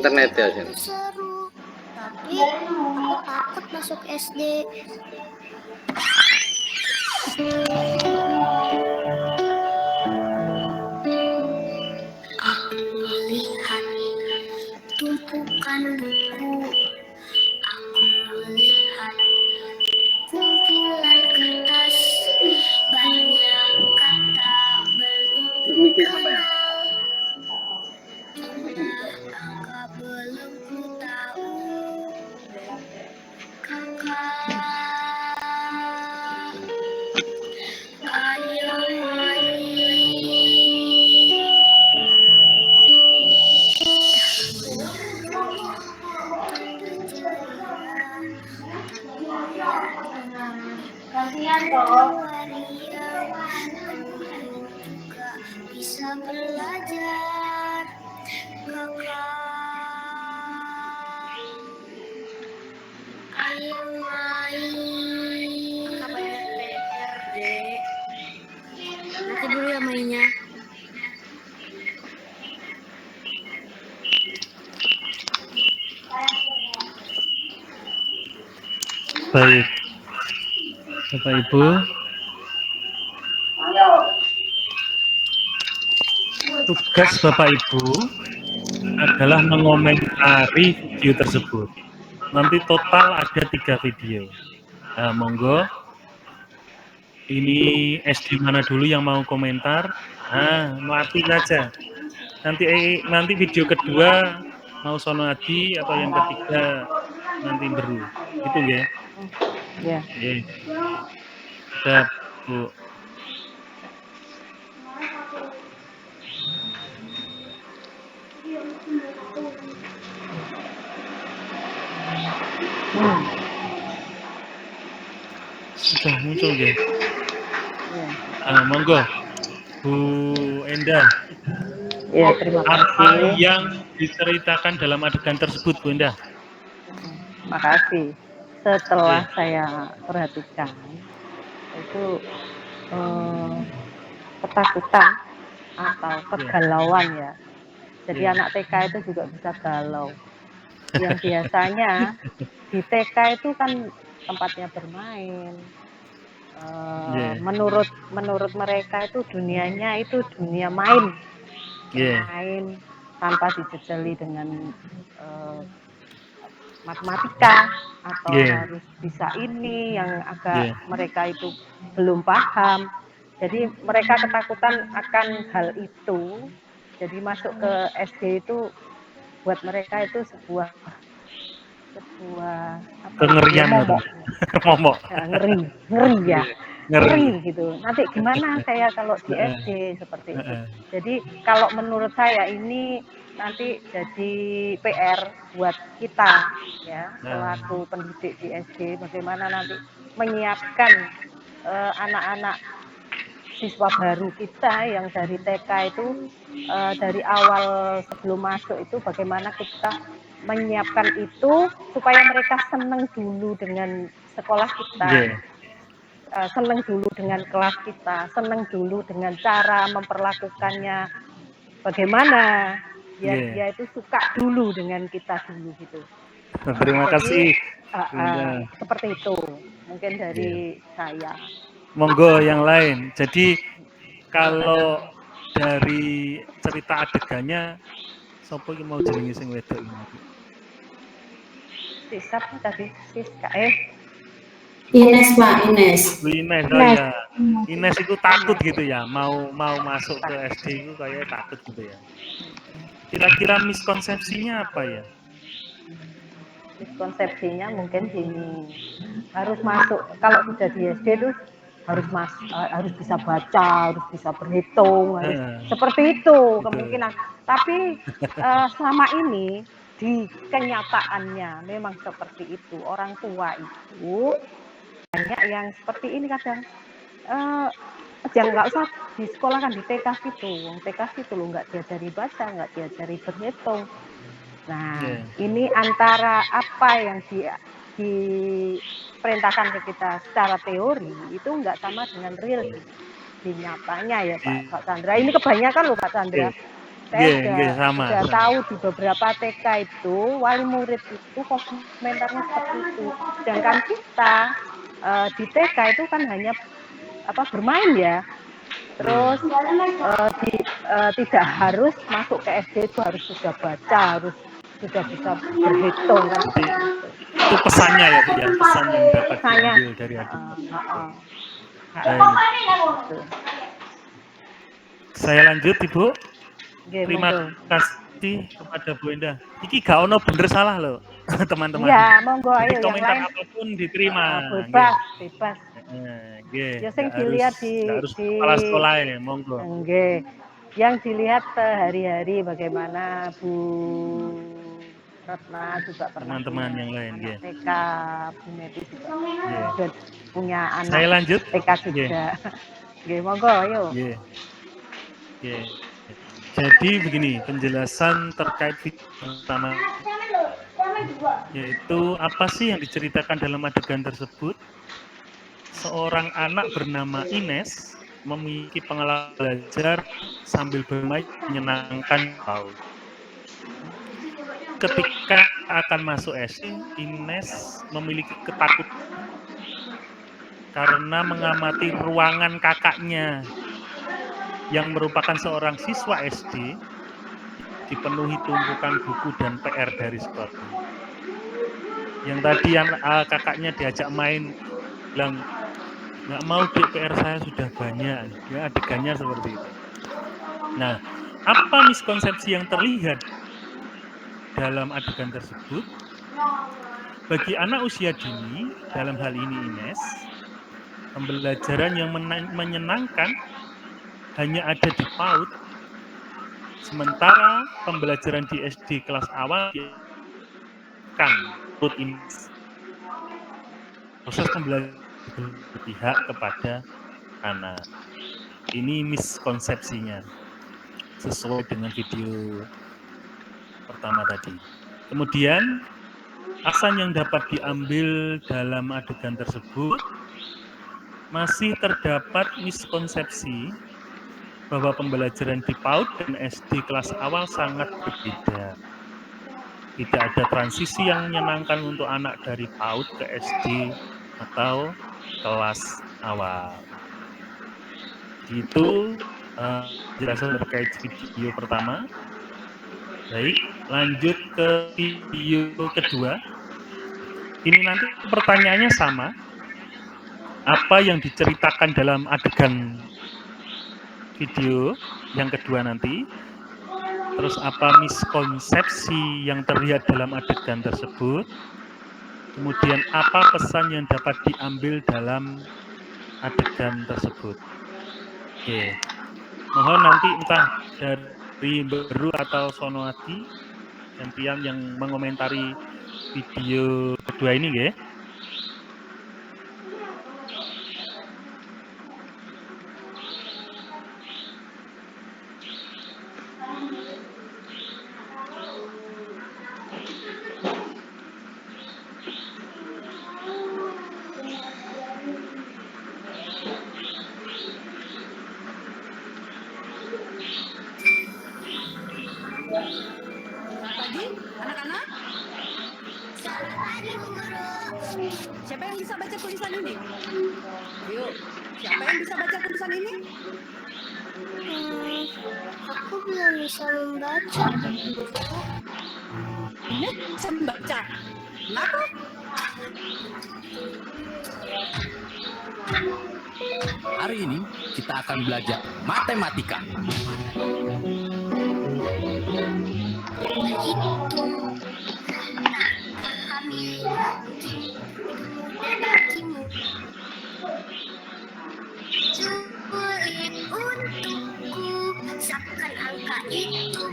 Internet aja. Seru, tapi aku takut masuk SD. Aku melihat tumpukan buku. Aku melihat kumpulan kertas. Banyak kata belum kenal. Angka belum ku tahu. Kakak, ayo main. Kasihan toh. Juga bisa belajar. Kakak, ayo main. Kakak banyak PR, Dek. Nanti dulu ya mainnya. Baik, Bapak Ibu, tugas Bapak Ibu adalah mengomentari video tersebut. Nanti total ada 3 video. Nah, monggo. Ini SD mana dulu yang mau komentar? Nah, mati saja. Nanti video kedua mau Sono Adi atau yang ketiga nanti Beru. Itu ya. Ya. Siap, Bu. Sudah muncul ya. Monggo, Bu Endah. Ya, terima kasih. Apa yang diceritakan dalam adegan tersebut, Bu Endah? Makasih. Setelah saya perhatikan, itu ketakutan atau kegalauan ya. Jadi anak TK itu juga bisa galau. Yang biasanya di TK itu kan tempatnya bermain. Menurut mereka itu dunianya itu dunia main. Main tanpa dijejali dengan matematika atau harus bisa ini yang agak mereka itu belum paham. Jadi mereka ketakutan akan hal itu. Jadi masuk ke SD itu buat mereka itu sebuah kengerian, momok. Ngeri ya. Ngeri gitu. Nanti gimana saya kalau di SD seperti itu. Jadi kalau menurut saya ini nanti jadi PR buat kita ya, selaku pendidik di SD, bagaimana nanti menyiapkan anak-anak siswa baru kita yang dari TK itu dari awal sebelum masuk itu bagaimana kita menyiapkan itu supaya mereka senang dulu dengan sekolah kita. Senang dulu dengan kelas kita, senang dulu dengan cara memperlakukannya bagaimana, biar dia itu suka dulu dengan kita dulu gitu. Terima kasih seperti itu mungkin dari saya. Monggo yang lain. Jadi kalau dari cerita adegannya, sopo iki mau jenenge sing wedok iki? Sisap tadi, Siska. Ines, Pak, Ines. Ines, oh ya. Ines itu takut gitu ya, mau masuk ke SD itu kayak takut gitu ya. Kira-kira miskonsepsinya apa ya? Miskonsepsinya mungkin gini, harus masuk kalau sudah di SD itu harus bisa baca, harus bisa berhitung, harus seperti itu kemungkinan. Tapi selama ini di kenyataannya memang seperti itu. Orang tua itu banyak yang seperti ini kadang. Jangan nggak usah di sekolah kan di TK gitu, TK gitu loh nggak diajari baca, nggak diajari berhitung. Nah, ini antara apa yang diperintahkan ke kita secara teori itu nggak sama dengan real di nyatanya ya Pak Chandra. Ini kebanyakan loh Pak Chandra. Saya sudah tahu di beberapa TK itu wali murid itu komentarnya seperti itu. Sedangkan kita di TK itu kan hanya bermain ya. Terus tidak harus masuk ke SD itu harus sudah baca, harus sudah bisa berhitung kan. Itu pesannya ya Bu ya, pesan yang dapat diambil dari adik. Saya lanjut Ibu. Terima kasih kepada Bu Endah. Iki gak ono bener salah loh teman-teman. Iya, monggo ayo yang komentar lain. Apapun diterima. Bebas. Ya sing dilihat harus kepala sekolah ya, monggo. Yang dilihat sehari-hari bagaimana Bu Retna juga pernah teman-teman yang lain TK, Bu Neti juga punya anak. Saya lanjut TK juga. Monggo ayo. Jadi begini, penjelasan terkait video pertama yaitu apa sih yang diceritakan dalam adegan tersebut? Seorang anak bernama Ines memiliki pengalaman belajar sambil bermain menyenangkan laut. Ketika akan masuk SD, Ines memiliki ketakutan karena mengamati ruangan kakaknya yang merupakan seorang siswa SD dipenuhi tumpukan buku dan PR dari sekolah. Yang tadi kakaknya diajak main bilang nggak mau PR saya sudah banyak, ya adegannya seperti itu. Nah, apa miskonsepsi yang terlihat dalam adegan tersebut? Bagi anak usia dini, dalam hal ini Ines, pembelajaran yang menyenangkan hanya ada di PAUD, sementara pembelajaran di SD kelas awal kan Ines. Proses pembelajaran berpihak kepada anak. Ini miskonsepsinya sesuai dengan video pertama tadi. Kemudian pesan yang dapat diambil dalam adegan tersebut masih terdapat miskonsepsi bahwa pembelajaran di PAUD dan SD kelas awal sangat berbeda. Tidak ada transisi yang menyenangkan untuk anak dari PAUD ke SD atau kelas awal. Itu penjelasan terkait video pertama. Baik, lanjut ke video kedua. Ini nanti pertanyaannya sama. Apa yang diceritakan dalam adegan video yang kedua nanti? Terus apa miskonsepsi yang terlihat dalam adegan tersebut? Kemudian apa pesan yang dapat diambil dalam adegan tersebut? Oke. Mohon nanti entah dari Beru atau Sonoati gantian yang mengomentari video kedua ini ya. Selamat pagi, anak-anak. Selamat pagi, Bu Guru. baca tulisan ini? Ayo, siapa yang bisa baca tulisan ini? Aku belum bisa membaca. Ini bisa membaca. Kenapa? Hari ini kita akan belajar matematika. Sulit untukku seakan angka itu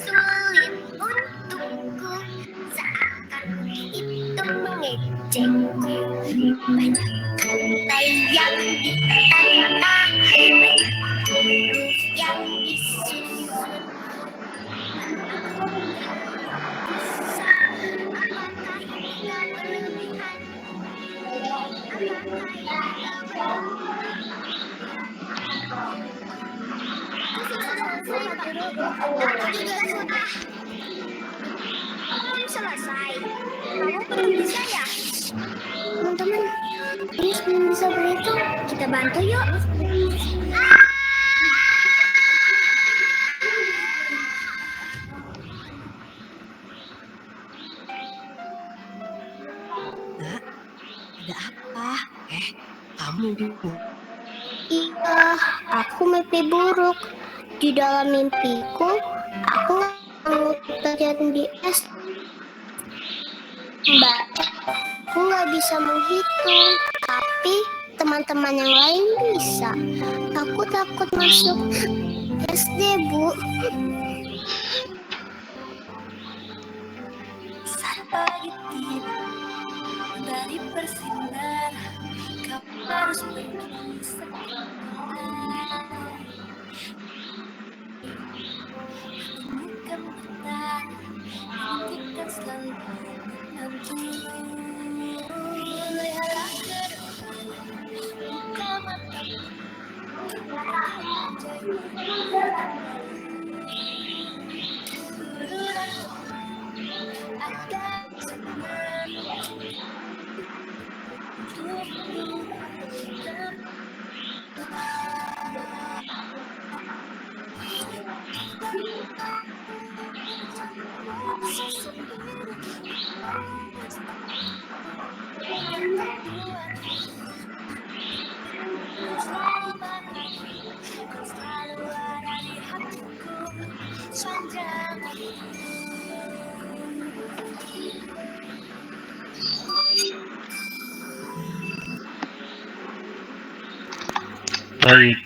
sulit untukku seakan itu mengejekku. Banyak kata yang ditata, banyak huruf yang disusun. Apakah ini tak berlebihan? Apakah ini tak berlebihan? Aku sudah selesai, Pak Guru. Aku juga sudah. Belum selesai. Kamu belum bisa ya? Teman-teman, ini belum bisa berhitung. Kita bantu yuk. Nak, ada apa? Kamu Iya, aku mimpi buruk. Di dalam mimpiku, aku mau pelajaran di S. Mbak, aku nggak bisa menghitung, tapi teman-teman yang lain bisa. Aku takut masuk SD, Bu. Saat pagi tiba dari bersinar, kau harus pergi sekolah. Bukan bertanya, kita selalu menanti. Lihatlah ke depan, buka mata. Ada Baik,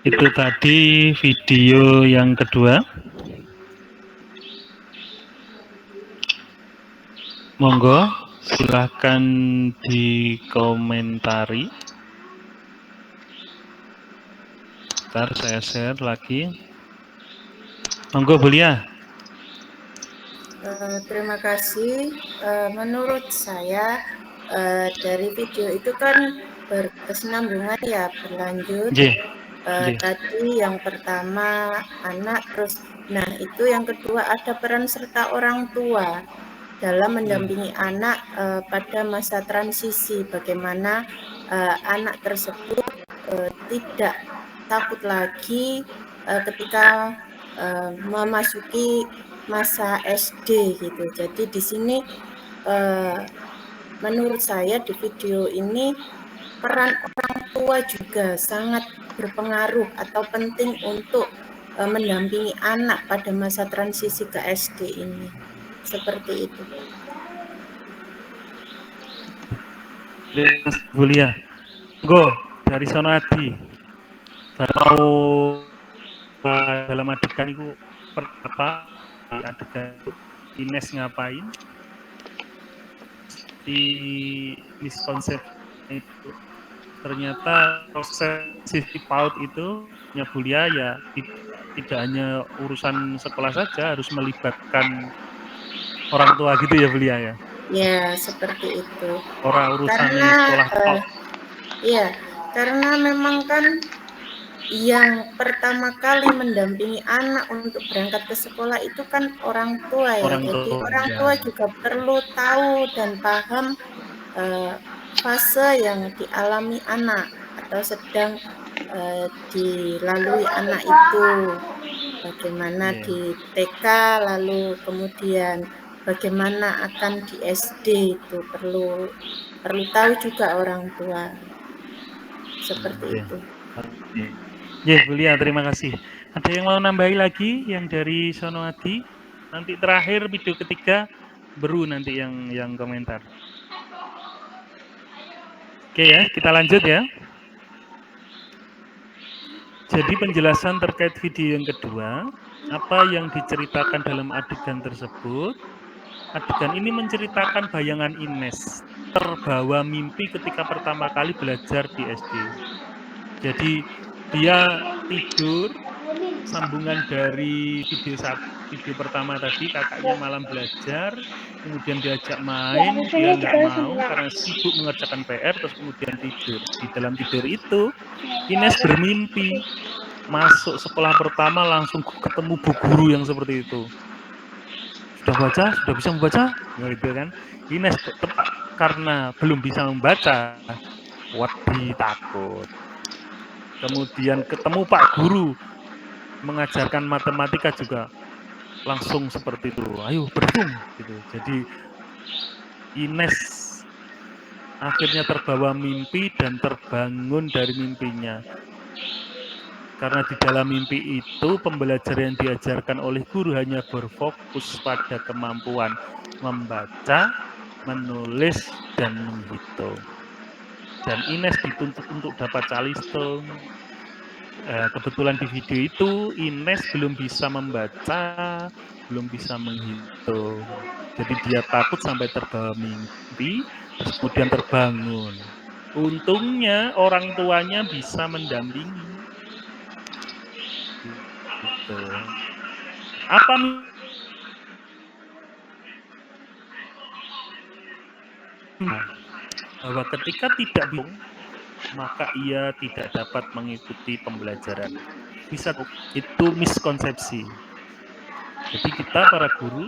itu tadi video yang kedua. Monggo, silahkan dikomentari. Ntar saya share lagi. Monggo, Belia. Terima kasih. Menurut saya dari video itu kan berkesinambungan ya, berlanjut. Tadi yang pertama anak, terus nah itu yang kedua ada peran serta orang tua dalam mendampingi anak pada masa transisi. Bagaimana anak tersebut tidak takut lagi ketika memasuki masa SD gitu. Jadi di sini menurut saya di video ini peran orang tua juga sangat berpengaruh atau penting untuk mendampingi anak pada masa transisi ke SD ini. Seperti itu. Belia. Go dari sono Adi. Tahu dalam adegan itu apa? Adegan Ines ngapain? Di miskonsep itu ternyata proses sisi PAUD itu ya Bulia ya tidak hanya urusan sekolah saja, harus melibatkan orang tua gitu ya Bulia ya. Ya, seperti itu. Orang urusan Karena sekolah tok. ya, karena memang kan yang pertama kali mendampingi anak untuk berangkat ke sekolah itu kan orang tua ya. Orang Jadi tua, orang ya. tua juga perlu tahu dan paham fase yang dialami anak atau sedang dilalui anak itu. Bagaimana Iya. di TK, lalu kemudian bagaimana akan di SD itu perlu tahu juga orang tua. Seperti Iya. itu. Ya, Bulia, terima kasih. Ada yang mau nambahi lagi yang dari Sono Adi? Nanti terakhir video ketiga Beru nanti yang komentar. Oke ya, kita lanjut ya. Jadi penjelasan terkait video yang kedua, apa yang diceritakan dalam adegan tersebut? Adegan ini menceritakan bayangan Ines terbawa mimpi ketika pertama kali belajar di SD. Jadi dia tidur, sambungan dari video pertama tadi, kakaknya malam belajar, kemudian diajak main, dia nggak mau karena sibuk mengerjakan PR, terus kemudian tidur. Di dalam tidur itu, Ines bermimpi masuk sekolah pertama langsung ketemu bu guru yang seperti itu. Sudah baca, sudah bisa membaca, gitu kan? Ines tepat karena belum bisa membaca, wedi takut. Kemudian ketemu Pak Guru mengajarkan matematika juga langsung seperti itu. Ayo berhitung gitu. Jadi Ines akhirnya terbawa mimpi dan terbangun dari mimpinya. Karena di dalam mimpi itu pembelajaran yang diajarkan oleh guru hanya berfokus pada kemampuan membaca, menulis, dan menghitung. Dan Ines dituntut untuk dapat calistung. Kebetulan di video itu Ines belum bisa membaca, belum bisa menghitung. Jadi dia takut sampai terbawa mimpi, terus kemudian terbangun. Untungnya orang tuanya bisa mendampingi. Gitu. Apa bahwa ketika tidak bingung, maka ia tidak dapat mengikuti pembelajaran. Bisa itu miskonsepsi. Jadi kita para guru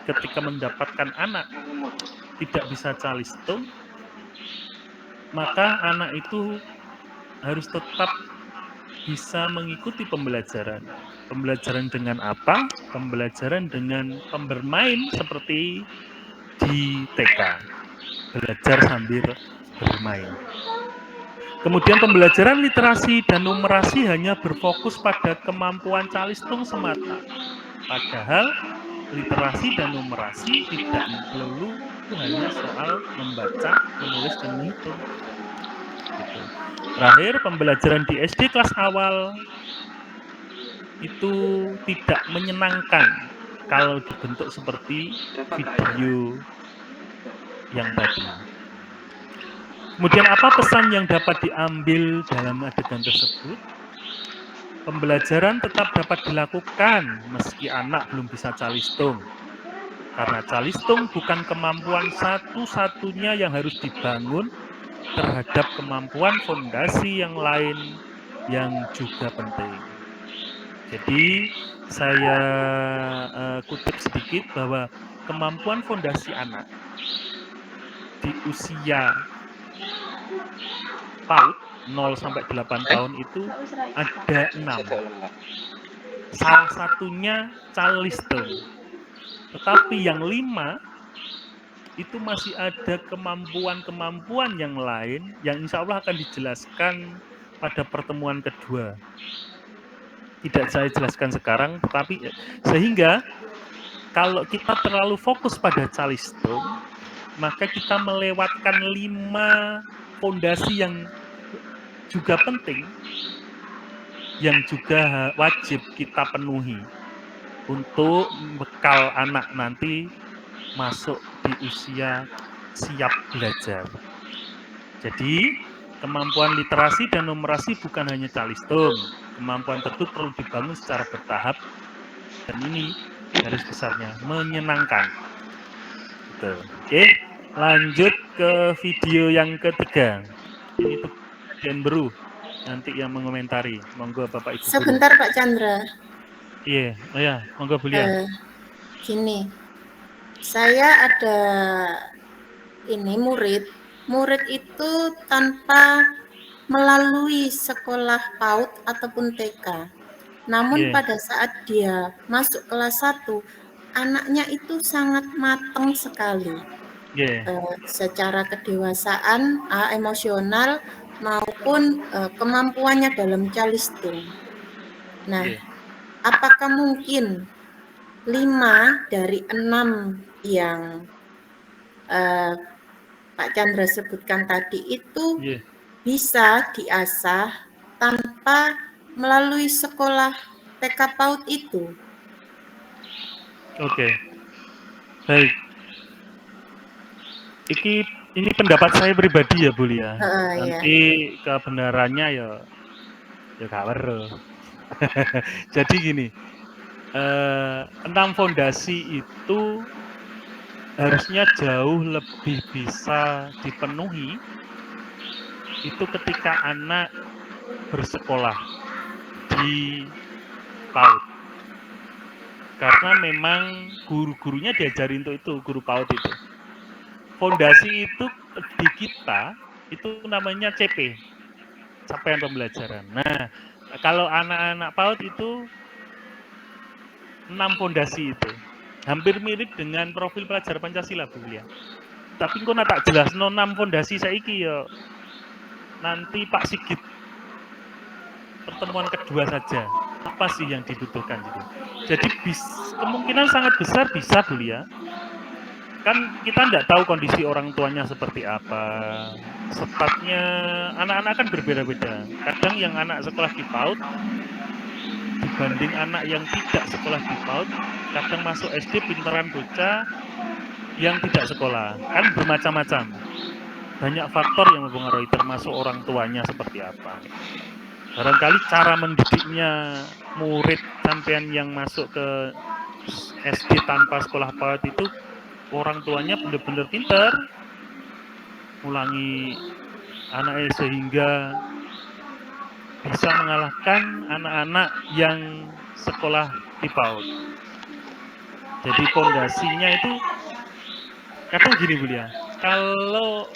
ketika mendapatkan anak tidak bisa calistung, maka anak itu harus tetap bisa mengikuti pembelajaran. Pembelajaran dengan apa? Pembelajaran dengan bermain seperti di TK. Belajar sambil bermain. Kemudian pembelajaran literasi dan numerasi hanya berfokus pada kemampuan calistung semata. Padahal literasi dan numerasi tidak melulu hanya soal membaca, menulis, dan menghitung. Gitu. Terakhir, pembelajaran di SD kelas awal itu tidak menyenangkan kalau dibentuk seperti video yang tadi. Kemudian apa pesan yang dapat diambil dalam adegan tersebut? Pembelajaran tetap dapat dilakukan meski anak belum bisa calistung. Karena calistung bukan kemampuan satu-satunya yang harus dibangun terhadap kemampuan fondasi yang lain yang juga penting. Jadi saya kutip sedikit bahwa kemampuan fondasi anak di usia PAUD 0 sampai 8 tahun itu ada 6. Salah satunya calistung. Tetapi yang 5 itu masih ada kemampuan-kemampuan yang lain yang insya Allah akan dijelaskan pada pertemuan kedua. Tidak saya jelaskan sekarang, tetapi sehingga kalau kita terlalu fokus pada calistung, maka kita melewatkan 5 fondasi yang juga penting, yang juga wajib kita penuhi untuk bekal anak nanti masuk di usia siap belajar. Jadi kemampuan literasi dan numerasi bukan hanya calistung. Kemampuan tersebut perlu dibangun secara bertahap dan ini garis besarnya menyenangkan. Gitu. Oke, lanjut ke video yang ketiga. Ini tuh Dan Beru nanti yang mengomentari. Monggo Bapak Ibu. Sebentar Pak Chandra. Iya, oh ya, monggo beliau. Gini, saya ada ini murid itu tanpa melalui sekolah PAUD ataupun TK. Namun pada saat dia masuk kelas 1, anaknya itu sangat matang sekali. Secara kedewasaan, emosional maupun kemampuannya dalam calistung. Nah, apakah mungkin 5 dari 6 yang Pak Chandra sebutkan tadi itu bisa diasah tanpa melalui sekolah TK PAUD itu? Oke, baik. Ini pendapat saya pribadi ya, Bu ya. Nanti kebenarannya ya gak weruh. Jadi gini, 6 fondasi itu harusnya jauh lebih bisa dipenuhi itu ketika anak bersekolah di PAUD. Karena memang guru-gurunya diajarin untuk itu, guru PAUD itu. Fondasi itu di kita itu namanya CP, capaian pembelajaran. Nah, kalau anak-anak PAUD itu 6 fondasi itu hampir mirip dengan profil pelajar Pancasila, Bu ya. Tapi kok tak jelas 6 fondasi saiki ya nanti Pak Sigit pertemuan kedua saja. Apa sih yang dibutuhkan gitu. Jadi kemungkinan sangat besar bisa, Bu ya. Kan kita tidak tahu kondisi orang tuanya seperti apa. Statnya anak-anak kan berbeda-beda. Kadang yang anak sekolah di PAUD dibanding anak yang tidak sekolah di PAUD, kadang masuk SD pinteran bocah yang tidak sekolah. Kan bermacam-macam. Banyak faktor yang mempengaruhi, termasuk orang tuanya seperti apa. Barangkali cara mendidiknya murid sampean yang masuk ke SD tanpa sekolah PAUD itu orang tuanya benar-benar pintar ngulangi anaknya sehingga bisa mengalahkan anak-anak yang sekolah di PAUD. Jadi fondasinya itu kadang gini, Bu ya, kalau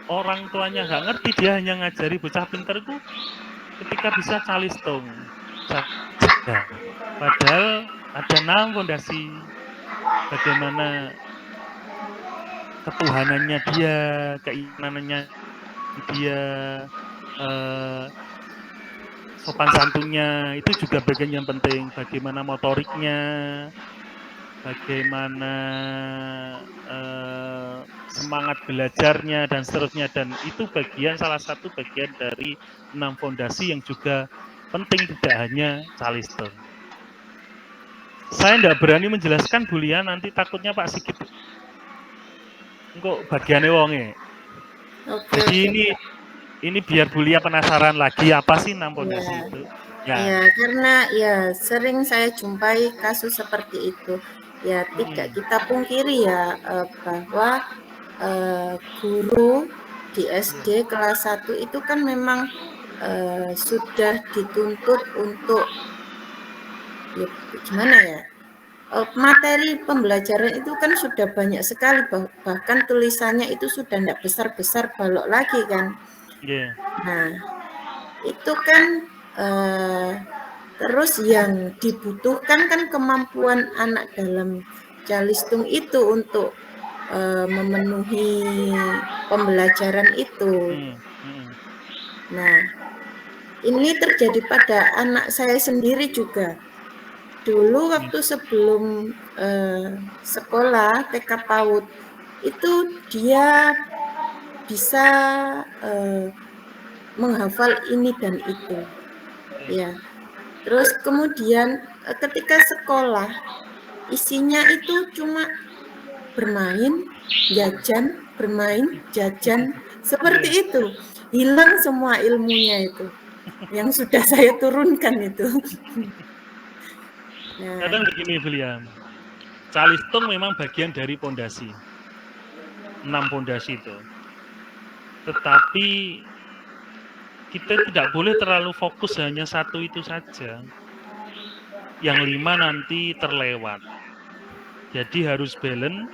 orang tuanya nggak ngerti, dia hanya ngajari bocah pintar itu ketika bisa calistung. Padahal ada 6 fondasi, bagaimana ketuhanannya dia, keinginannya dia, sopan santunnya itu juga bagian yang penting. Bagaimana motoriknya, bagaimana semangat belajarnya dan seterusnya, dan itu salah satu bagian dari 6 fondasi yang juga penting, tidak hanya calistung. Saya tidak berani menjelaskan, Bu Lia, nanti takutnya Pak Sigit kok bagiannya wonge. Jadi ini biar Bu Lia penasaran lagi apa sih 6 fondasi itu. Ya, karena ya sering saya jumpai kasus seperti itu. Ya tidak kita pungkiri ya bahwa guru di SD kelas 1 itu kan memang sudah dituntut untuk ya, gimana ya, materi pembelajaran itu kan sudah banyak sekali, bahkan tulisannya itu sudah tidak besar-besar balok lagi kan. Nah itu kan terus yang dibutuhkan kan kemampuan anak dalam calistung itu untuk memenuhi pembelajaran itu. Nah ini terjadi pada anak saya sendiri juga. Dulu waktu sebelum sekolah TK PAUD itu dia bisa menghafal ini dan itu, ya. Terus kemudian ketika sekolah isinya itu cuma bermain, jajan, seperti itu. hilang semua ilmunya itu yang sudah saya turunkan itu. Nah, Kadang begini William, calistung memang bagian dari pondasi, 6 pondasi itu. Tetapi kita tidak boleh terlalu fokus hanya satu itu saja. Yang 5 nanti terlewat. Jadi harus balance.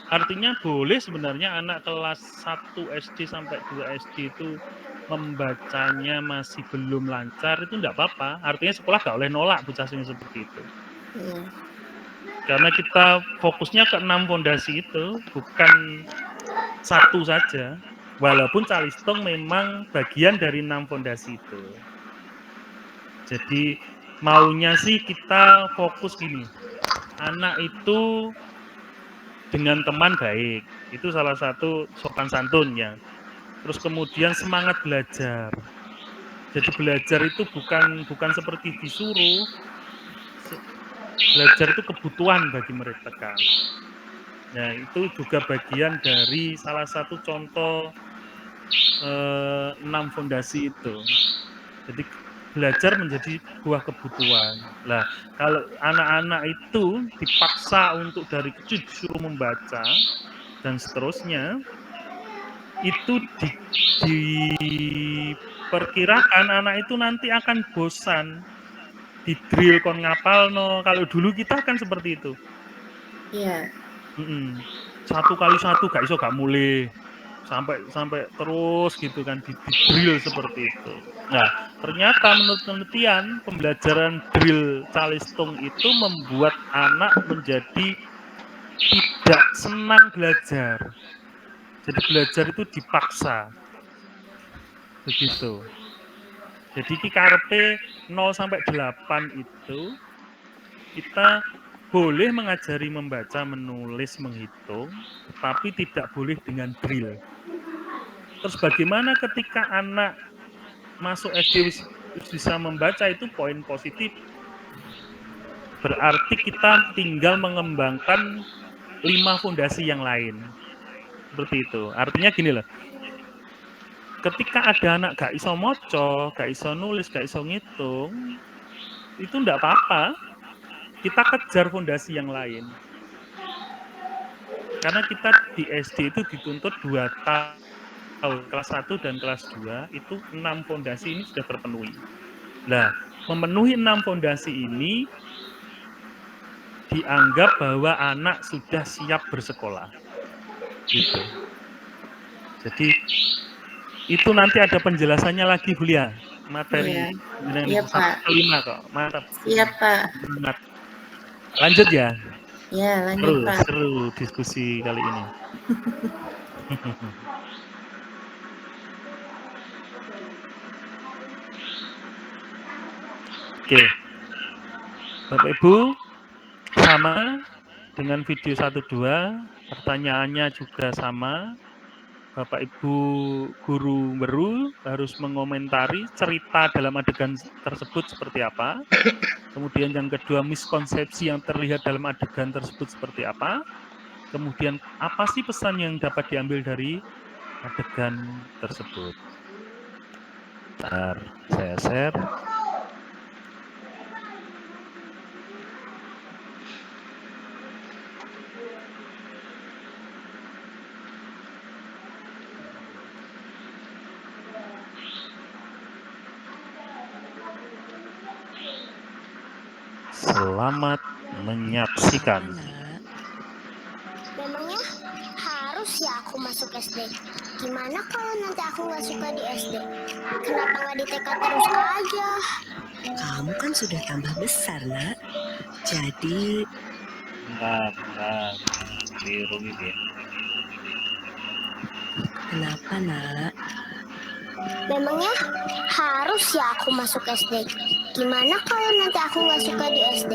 Artinya boleh sebenarnya anak kelas 1 SD sampai 2 SD itu membacanya masih belum lancar, itu enggak apa-apa. Artinya sekolah nggak boleh nolak bocah seperti itu. iya. Karena kita fokusnya ke 6 fondasi itu, bukan satu saja. Walaupun calistung memang bagian dari 6 fondasi itu. Jadi maunya sih kita fokus gini. Anak itu dengan teman baik, itu salah satu sopan santun ya. Terus kemudian semangat belajar. Jadi belajar itu bukan seperti disuruh. Belajar itu kebutuhan bagi mereka. Nah, itu juga bagian dari salah satu contoh 6 fondasi itu. Jadi belajar menjadi sebuah kebutuhan. Nah, kalau anak-anak itu dipaksa untuk dari kecil disuruh membaca dan seterusnya, itu diperkirakan anak itu nanti akan bosan. Di drill kon ngapal no. Kalau dulu kita kan seperti itu. Iya. 1 kali 1 gak iso gak mulai. Sampai terus gitu kan di drill seperti itu. Nah, ternyata menurut penelitian pembelajaran drill calistung itu membuat anak menjadi tidak senang belajar. Jadi belajar itu dipaksa. Begitu. Jadi di karepe 0 sampai 8 itu kita boleh mengajari membaca, menulis, menghitung, tapi tidak boleh dengan drill. Terus bagaimana ketika anak masuk SD bisa membaca, itu poin positif. Berarti kita tinggal mengembangkan 5 fondasi yang lain. Seperti itu. Artinya gini loh. Ketika ada anak gak iso moco, gak iso nulis, gak iso ngitung, itu enggak apa-apa. Kita kejar fondasi yang lain. Karena kita di SD itu dituntut 2 tahun, kelas 1 dan kelas 2, itu 6 fondasi ini sudah terpenuhi. Nah, memenuhi 6 fondasi ini dianggap bahwa anak sudah siap bersekolah. Gitu. Jadi itu nanti ada penjelasannya lagi, Bu Lia. Materi Iya, Pak. 5 kok. Mantap. Iya, Pak. Lanjut ya. Ya, lanjut, Pak. Seru diskusi kali ini. Oke. Bapak Ibu, sama dengan video 1-2, pertanyaannya juga sama. Bapak Ibu guru baru harus mengomentari cerita dalam adegan tersebut seperti apa. Kemudian yang kedua, miskonsepsi yang terlihat dalam adegan tersebut seperti apa. Kemudian apa sih pesan yang dapat diambil dari adegan tersebut. Bentar, saya share. Selamat menyaksikan. Memangnya harus ya aku masuk SD? Gimana kalau nanti aku nggak suka di SD? Kenapa nggak di TK terus aja? Kamu kan sudah tambah besar, Nak. Jadi... Bentar. Biru gitu ya. Kenapa, Nak? Memangnya harus ya aku masuk SD? Gimana kalau nanti aku nggak suka di SD?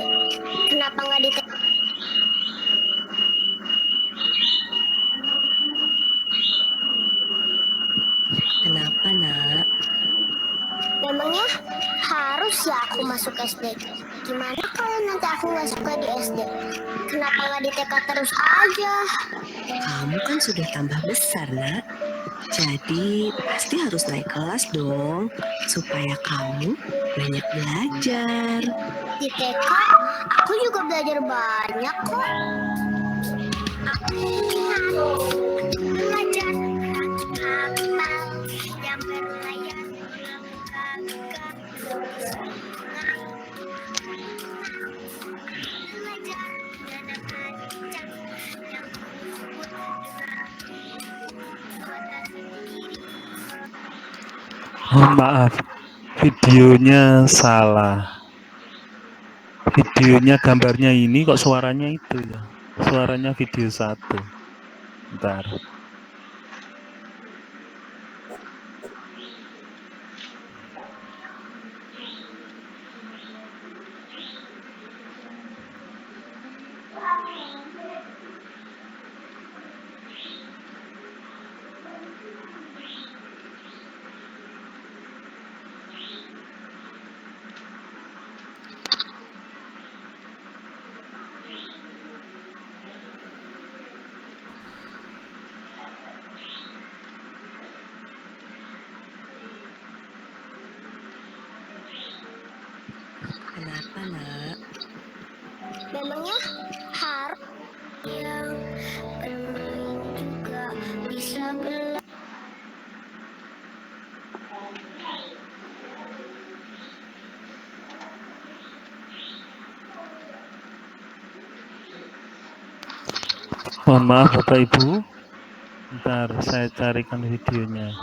Kenapa nggak di TK? Kenapa, Nak? Memangnya harus ya aku masuk SD? Gimana kalau nanti aku nggak suka di SD? Kenapa nggak di TK terus aja? Kamu kan sudah tambah besar, Nak. Jadi pasti harus naik kelas dong, supaya kamu banyak belajar. Di TK, aku juga belajar banyak kok. Aku belajar kapal yang berlayar mengangkat belajar dengan kancah yang disebut kota sendiri. Mohon maaf, videonya salah. Videonya gambarnya ini kok suaranya itu ya. Suaranya video 1. Bentar. Kenapa, Nak? Memangnya harus yang bermain juga bisa belajar. Mohon maaf Bapak Ibu. Bentar, saya carikan videonya.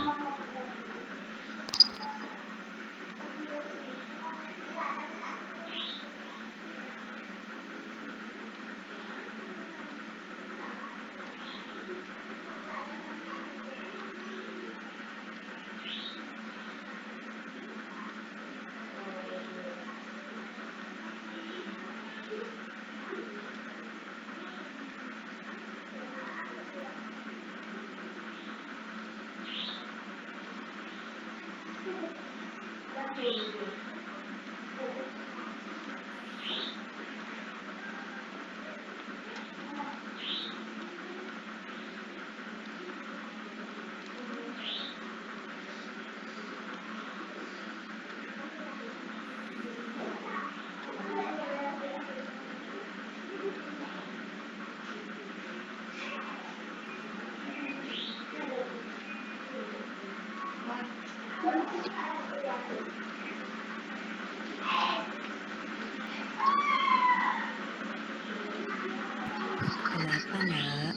Kenapa, Nak?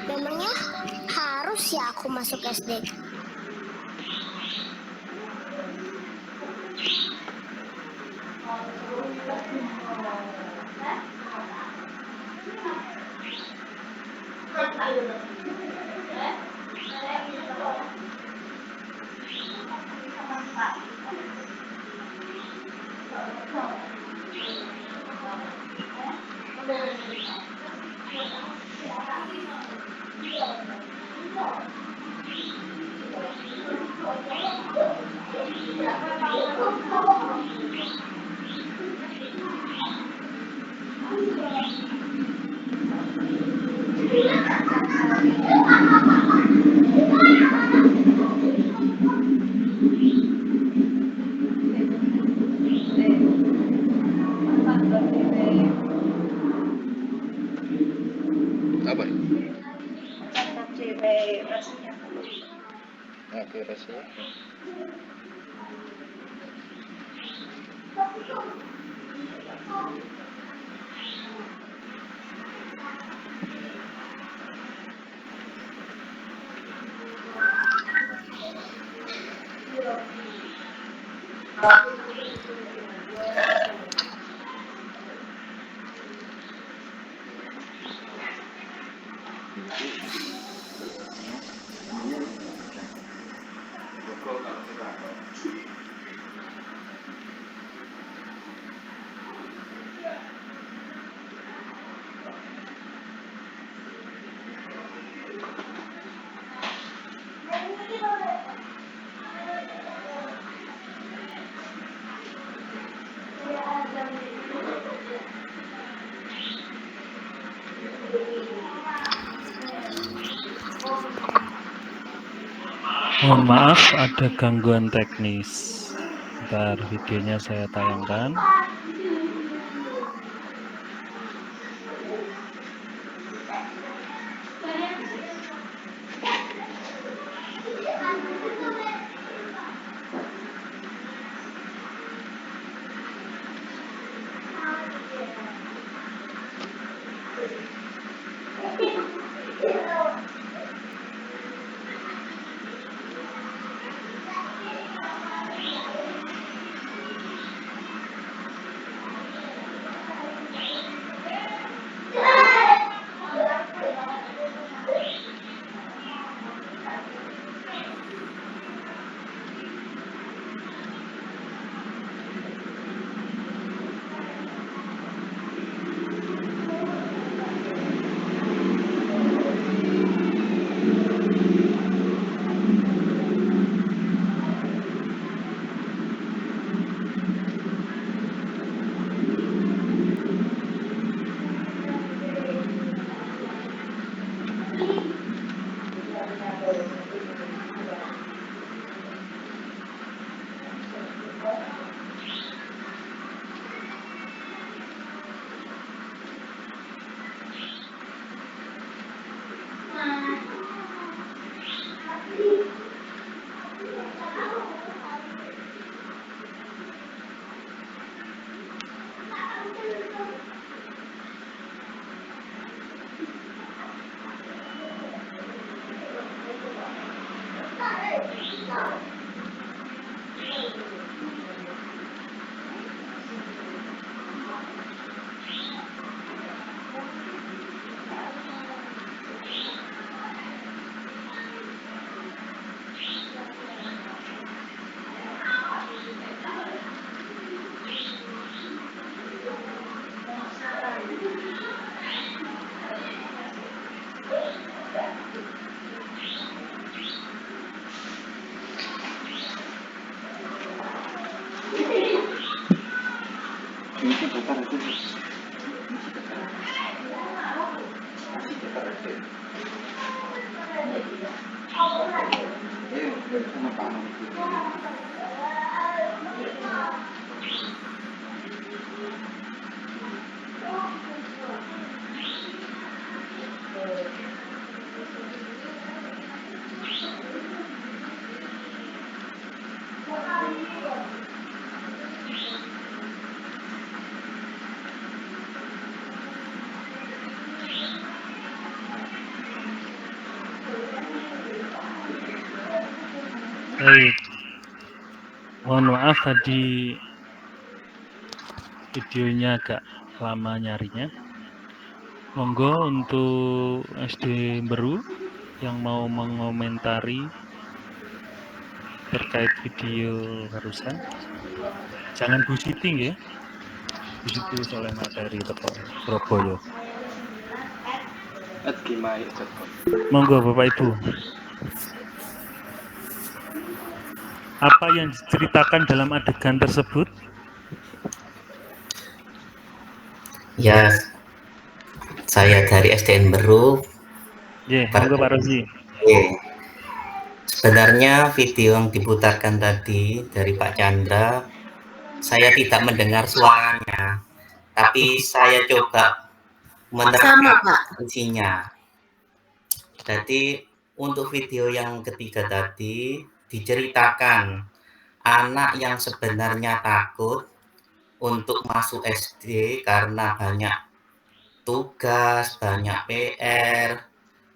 Memangnya harus ya aku masuk SD? Apa? Oke, rasanya. Mohon maaf ada gangguan teknis. Bentar, videonya saya tayangkan. Baik, mohon maaf tadi videonya agak lama nyarinya. Monggo untuk SD Beru yang mau mengomentari terkait video barusan, jangan busiting ya, busiting oleh materi teko Surabaya. Monggo Bapak Ibu. Apa yang diceritakan dalam adegan tersebut? Ya, saya dari SDN Beru. Monggo Pak Rozi. Sebenarnya video yang diputarkan tadi dari Pak Chandra, saya tidak mendengar suaranya, tapi saya coba menerangkan isinya. Jadi untuk video yang ketiga tadi diceritakan anak yang sebenarnya takut untuk masuk SD karena banyak tugas, banyak PR,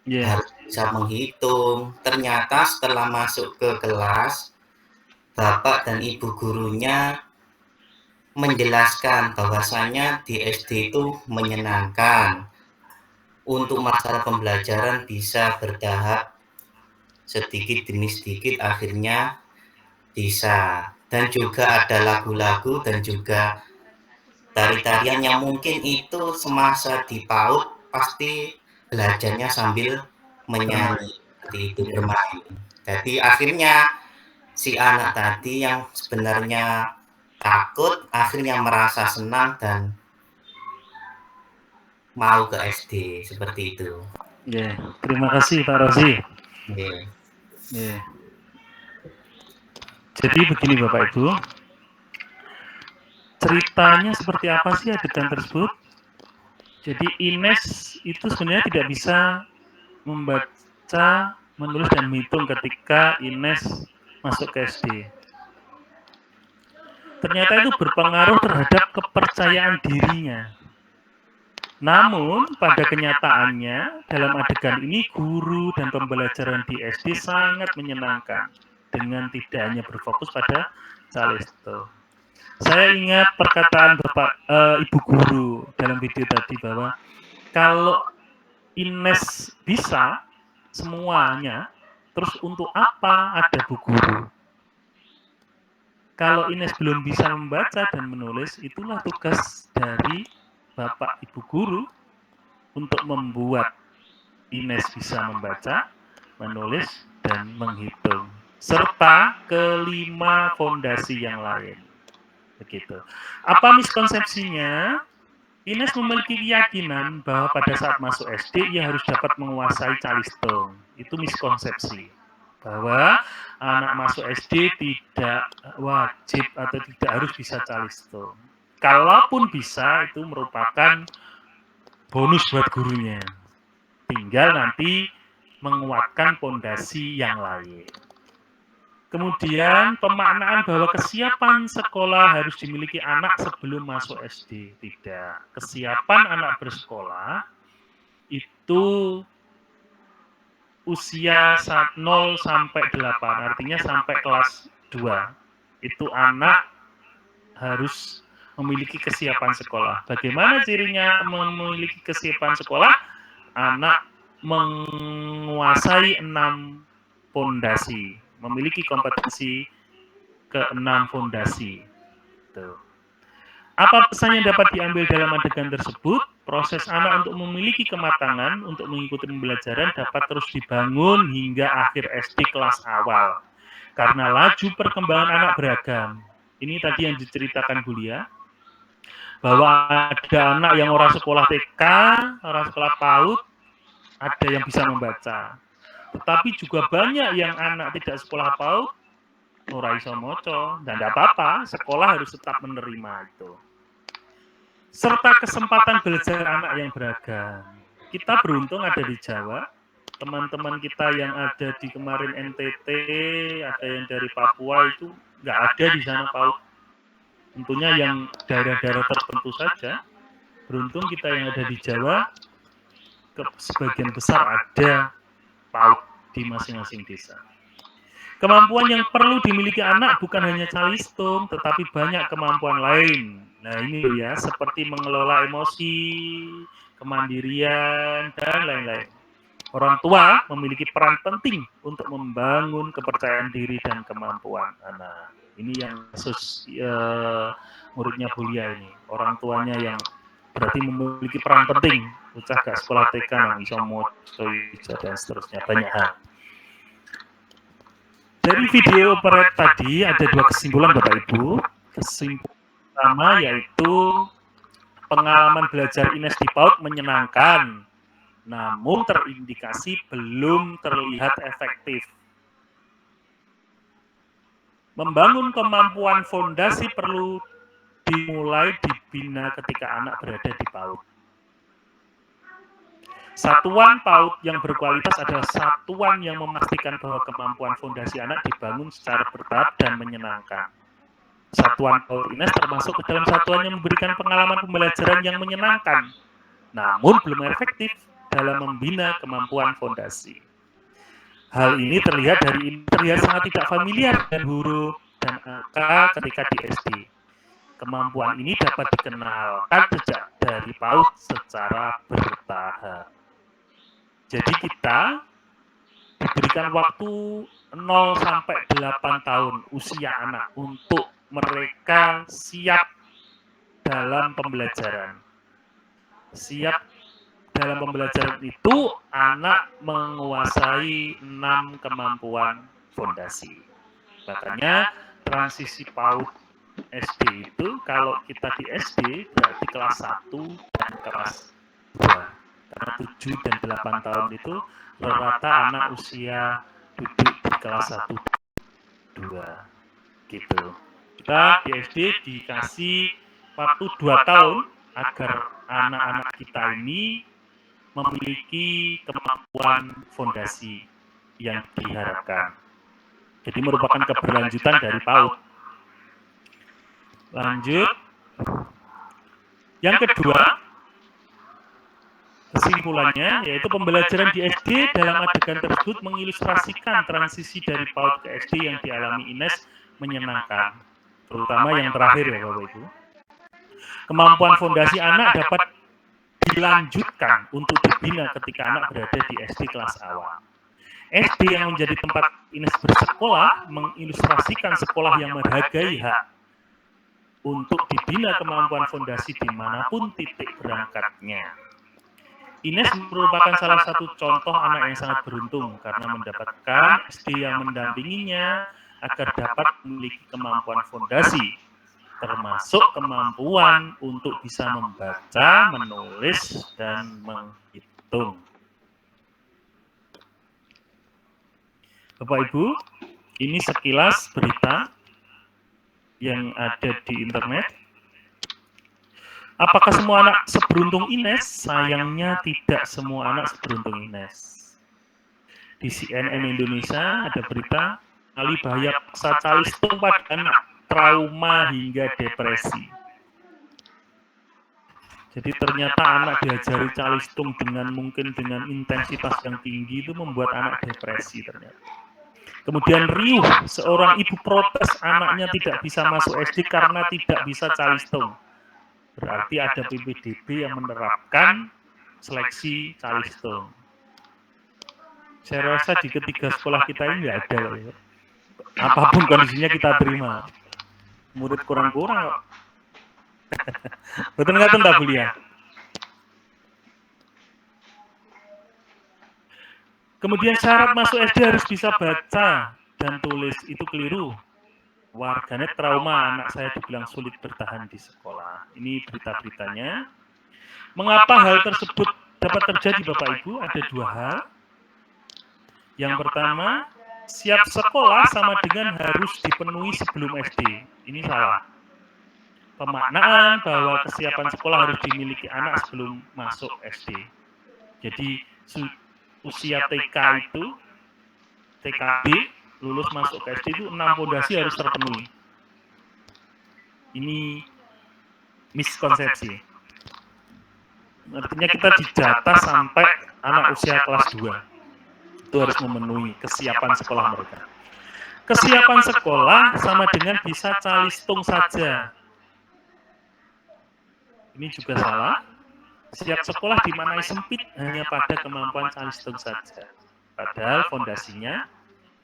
harus bisa menghitung. Ternyata setelah masuk ke kelas, Bapak dan Ibu gurunya menjelaskan bahwasanya di SD itu menyenangkan. Untuk masalah pembelajaran bisa bertahap sedikit demi sedikit, akhirnya bisa. Dan juga ada lagu-lagu dan juga tari-tarian yang mungkin itu semasa di PAUD pasti belajarnya sambil menyanyi, seperti itu, bermain. Jadi akhirnya si anak tadi yang sebenarnya takut akhirnya merasa senang dan mau ke SD, seperti itu. Terima kasih Pak Rozi. Jadi begini Bapak Ibu, ceritanya seperti apa sih adegan tersebut? Jadi Ines itu sebenarnya tidak bisa membaca, menulis dan menghitung ketika Ines masuk ke SD. Ternyata itu berpengaruh terhadap kepercayaan dirinya. Namun pada kenyataannya dalam adegan ini guru dan pembelajaran di SD sangat menyenangkan dengan tidak hanya berfokus pada Calisto. Saya ingat perkataan Ibu guru dalam video tadi bahwa kalau Ines bisa semuanya, terus untuk apa ada Bu Guru? Kalau Ines belum bisa membaca dan menulis, itulah tugas dari Bapak Ibu Guru untuk membuat Ines bisa membaca, menulis, dan menghitung. Serta kelima fondasi yang lain. Begitu. Apa miskonsepsinya? Ines memiliki keyakinan bahwa pada saat masuk SD ia harus dapat menguasai Calisto. Itu miskonsepsi. Bahwa anak masuk SD tidak wajib atau tidak harus bisa Calisto. Kalaupun bisa, itu merupakan bonus buat gurunya. Tinggal nanti menguatkan fondasi yang lain. Kemudian pemaknaan bahwa kesiapan sekolah harus dimiliki anak sebelum masuk SD. Tidak. Kesiapan anak bersekolah itu usia 0 sampai 8, artinya sampai kelas 2. Itu anak harus memiliki kesiapan sekolah. Bagaimana cirinya memiliki kesiapan sekolah? Anak menguasai 6 fondasi, memiliki kompetensi ke-6 fondasi. Tuh. Apa pesan yang dapat diambil dalam adegan tersebut? Proses anak untuk memiliki kematangan untuk mengikuti pembelajaran dapat terus dibangun hingga akhir SD kelas awal. Karena laju perkembangan anak beragam. Ini tadi yang diceritakan Bu Lia, bahwa ada anak yang orang sekolah TK, orang sekolah PAUD, ada yang bisa membaca. Tetapi juga banyak yang anak tidak sekolah PAUD, ora iso moco, dan tidak apa-apa, sekolah harus tetap menerima itu. Serta kesempatan belajar anak yang beragam. Kita beruntung ada di Jawa, teman-teman kita yang ada di kemarin NTT, ada yang dari Papua itu nggak ada di sana PAUD. Tentunya yang daerah-daerah tertentu saja. Beruntung kita yang ada di Jawa, sebagian besar ada PAUD di masing-masing desa. Kemampuan yang perlu dimiliki anak bukan hanya Calistung, tetapi banyak kemampuan lain. Nah ini ya, seperti mengelola emosi, kemandirian, dan lain-lain. Orang tua memiliki peran penting untuk membangun kepercayaan diri dan kemampuan anak. Ini yang kasus muridnya Bu Lia ini. Orang tuanya yang berarti memiliki peran penting. Ucah gak sekolah TK, nang iso moco, dan seterusnya. Banyak hal. Dari video operet tadi ada 2 kesimpulan Bapak Ibu. Kesimpulan pertama yaitu pengalaman belajar Ines di PAUD menyenangkan, namun terindikasi belum terlihat efektif. Membangun kemampuan fondasi perlu dimulai dibina ketika anak berada di PAUD. Satuan PAUD yang berkualitas adalah satuan yang memastikan bahwa kemampuan fondasi anak dibangun secara bertahap dan menyenangkan. Satuan PAUD Ines termasuk ke dalam satuan yang memberikan pengalaman pembelajaran yang menyenangkan, namun belum efektif dalam membina kemampuan fondasi. Hal ini terlihat sangat tidak familiar dengan huruf dan angka ketika di SD. Kemampuan ini dapat dikenalkan sejak dari PAUD secara bertahap. Jadi kita diberikan waktu 0 sampai 8 tahun usia anak untuk mereka siap dalam pembelajaran. Siap dalam pembelajaran itu anak menguasai 6 kemampuan fondasi. Makanya transisi PAUD SD itu kalau kita di SD berarti kelas 1 dan kelas 2. Karena 7 dan 8 tahun itu rata-rata anak usia duduk di kelas 1 dan 2. Gitu. Kita di SD dikasih waktu 2 tahun agar anak-anak kita ini memiliki kemampuan fondasi yang diharapkan. Jadi merupakan keberlanjutan dari PAUD. Lanjut. Yang kedua, kesimpulannya yaitu pembelajaran di SD dalam adegan tersebut mengilustrasikan transisi dari PAUD ke SD yang dialami Ines menyenangkan, terutama yang terakhir ya Bapak Ibu. Kemampuan fondasi anak dapat dilanjutkan untuk dibina ketika anak berada di SD kelas awal. SD yang menjadi tempat Ines bersekolah mengilustrasikan sekolah yang menghargai hak untuk dibina kemampuan fondasi dimanapun titik berangkatnya. Ines merupakan salah satu contoh anak yang sangat beruntung karena mendapatkan SD yang mendampinginya agar dapat memiliki kemampuan fondasi, termasuk kemampuan untuk bisa membaca, menulis, dan menghitung. Bapak Ibu, ini sekilas berita yang ada di internet. Apakah semua anak seberuntung Ines? Sayangnya tidak semua anak seberuntung Ines. Di CNN Indonesia ada berita kali bahaya paksa calistung pada anak, trauma hingga depresi. Jadi ternyata anak diajari calistung mungkin dengan intensitas yang tinggi itu membuat anak depresi ternyata. Kemudian riuh, seorang ibu protes anaknya tidak bisa masuk SD karena tidak bisa calistung. Berarti ada PPDB yang menerapkan seleksi calistung. Saya rasa di ketiga sekolah kita ini nggak ada. Ya. Apapun kondisinya kita terima. Murid kurang-kurang kok. Betul nggak Tante Bulia? Kemudian syarat masuk SD harus bisa baca dan tulis, itu keliru. Warganet trauma, anak saya dibilang sulit bertahan di sekolah. Ini berita-beritanya. Mengapa hal tersebut dapat terjadi Bapak Ibu? Ada 2 hal. Yang pertama, siap sekolah sama dengan harus dipenuhi sebelum SD. Ini salah. Pemaknaan bahwa kesiapan sekolah harus dimiliki anak sebelum masuk SD. Jadi usia TK itu, TKB, lulus masuk ke SD itu 6 fondasi harus terpenuhi. Ini miskonsepsi. Artinya kita dijatah sampai anak usia kelas 2. Itu harus memenuhi kesiapan sekolah mereka. Kesiapan sekolah sama dengan bisa calistung saja. Ini juga salah. Siap sekolah dimaknai sempit hanya pada kemampuan calistung saja. Padahal fondasinya,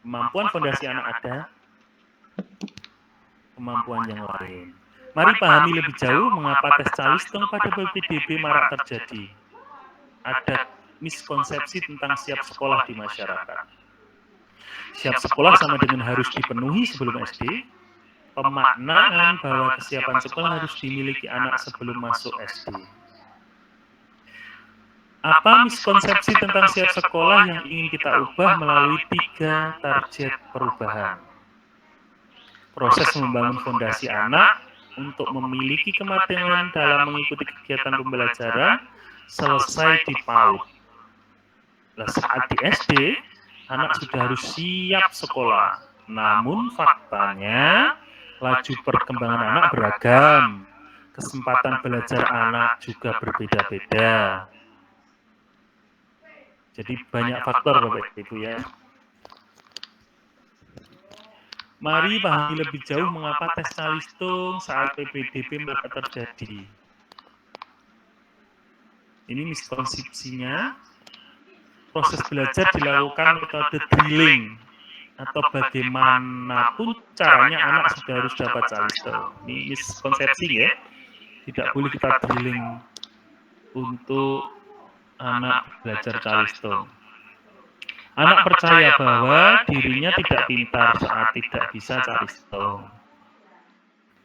kemampuan fondasi anak ada, kemampuan yang lain. Mari pahami lebih jauh mengapa tes calistung pada PPDB marak terjadi. Ada miskonsepsi tentang siap sekolah di masyarakat. Siap sekolah sama dengan harus dipenuhi sebelum SD. Pemaknaan bahwa kesiapan sekolah harus dimiliki anak sebelum masuk SD. Apa miskonsepsi tentang siap sekolah yang ingin kita ubah melalui 3 target perubahan? Proses membangun fondasi anak untuk memiliki kematangan dalam mengikuti kegiatan pembelajaran selesai di PAUD. Nah, saat di SD, anak sudah harus siap sekolah. Namun faktanya, laju perkembangan anak beragam. Kesempatan belajar anak juga berbeda-beda. Jadi banyak faktor Bapak Ibu ya. Mari pahami lebih jauh mengapa tes calistung saat PPDB mereka terjadi. Ini miskonsepsinya. Proses belajar dilakukan metode drilling atau bagaimanapun caranya anak sudah harus dapat calistung. Ini miskonsepsi ya. Tidak boleh kita drilling untuk anak belajar calistung. Anak percaya bahwa dirinya tidak pintar saat tidak bisa calistung.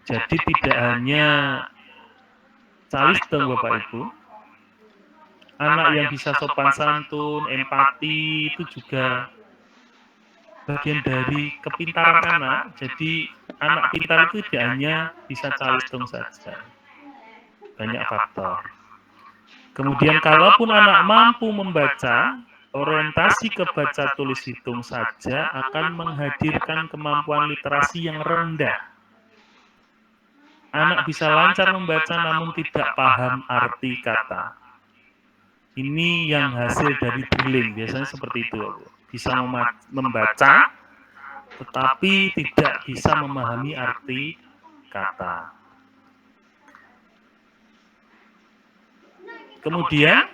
Jadi tidak hanya calistung Bapak Ibu. Anak yang bisa sopan santun, empati itu juga bagian dari kepintaran anak. Jadi anak pintar itu tidak hanya bisa calistung saja, banyak faktor. Kemudian kalaupun anak mampu membaca, orientasi ke baca tulis hitung saja akan menghadirkan kemampuan literasi yang rendah. Anak bisa lancar membaca namun tidak paham arti kata. Ini yang hasil dari drilling, biasanya seperti itu. Bisa membaca, tetapi tidak bisa memahami arti kata. Kemudian,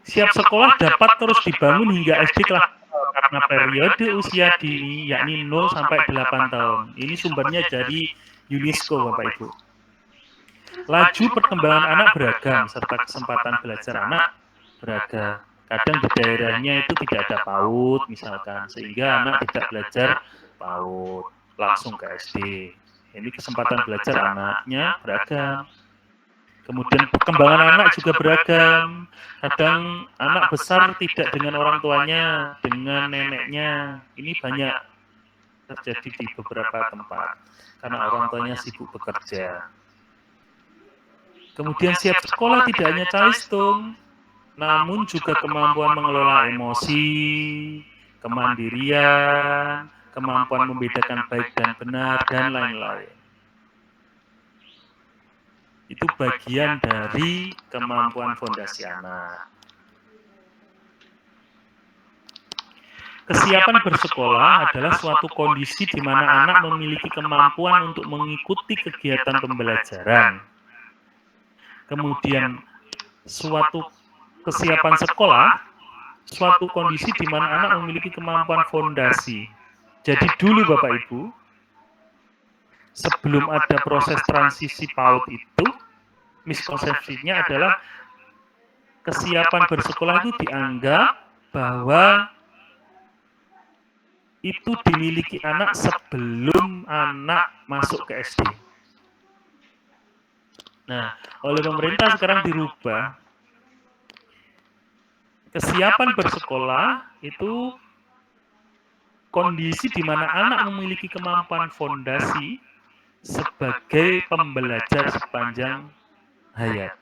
siap sekolah dapat terus dibangun hingga SD kelas karena periode usia dini yakni 0 sampai 8 tahun. Ini sumbernya dari UNESCO, Bapak Ibu. Laju perkembangan anak beragam serta kesempatan belajar anak beragam. Kadang di daerahnya itu tidak ada PAUD misalkan, sehingga anak tidak belajar PAUD langsung ke SD. Ini kesempatan belajar anaknya beragam. Kemudian perkembangan anak juga beragam. Kadang anak besar tidak dengan orang tuanya, dengan neneknya. Ini banyak terjadi di beberapa tempat karena orang tuanya sibuk bekerja. Kemudian siap sekolah tidak hanya calistung, namun juga kemampuan mengelola emosi, kemandirian, kemampuan membedakan baik dan benar, dan lain-lain. Itu bagian dari kemampuan fondasi anak. Kesiapan bersekolah adalah suatu kondisi di mana anak memiliki kemampuan untuk mengikuti kegiatan pembelajaran. Kemudian suatu kesiapan sekolah, suatu kondisi di mana anak memiliki kemampuan fondasi. Jadi dulu Bapak Ibu, sebelum ada proses transisi PAUD itu, miskonsepsinya adalah kesiapan bersekolah itu dianggap bahwa itu dimiliki anak sebelum anak masuk ke SD. Nah, oleh pemerintah sekarang dirubah. Kesiapan bersekolah itu kondisi di mana anak memiliki kemampuan fondasi sebagai pembelajar sepanjang hayat.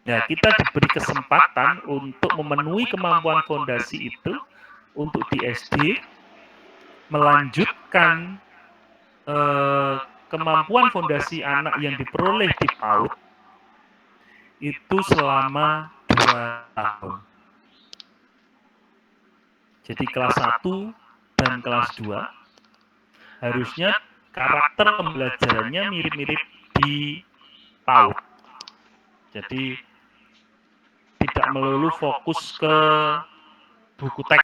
Nah, kita diberi kesempatan untuk memenuhi kemampuan fondasi itu untuk di SD, melanjutkan kemampuan fondasi anak yang diperoleh di PAUD itu selama 2 tahun. Jadi kelas 1 dan kelas 2 harusnya karakter pembelajarannya mirip-mirip di PAUD. Jadi tidak melulu fokus ke buku teks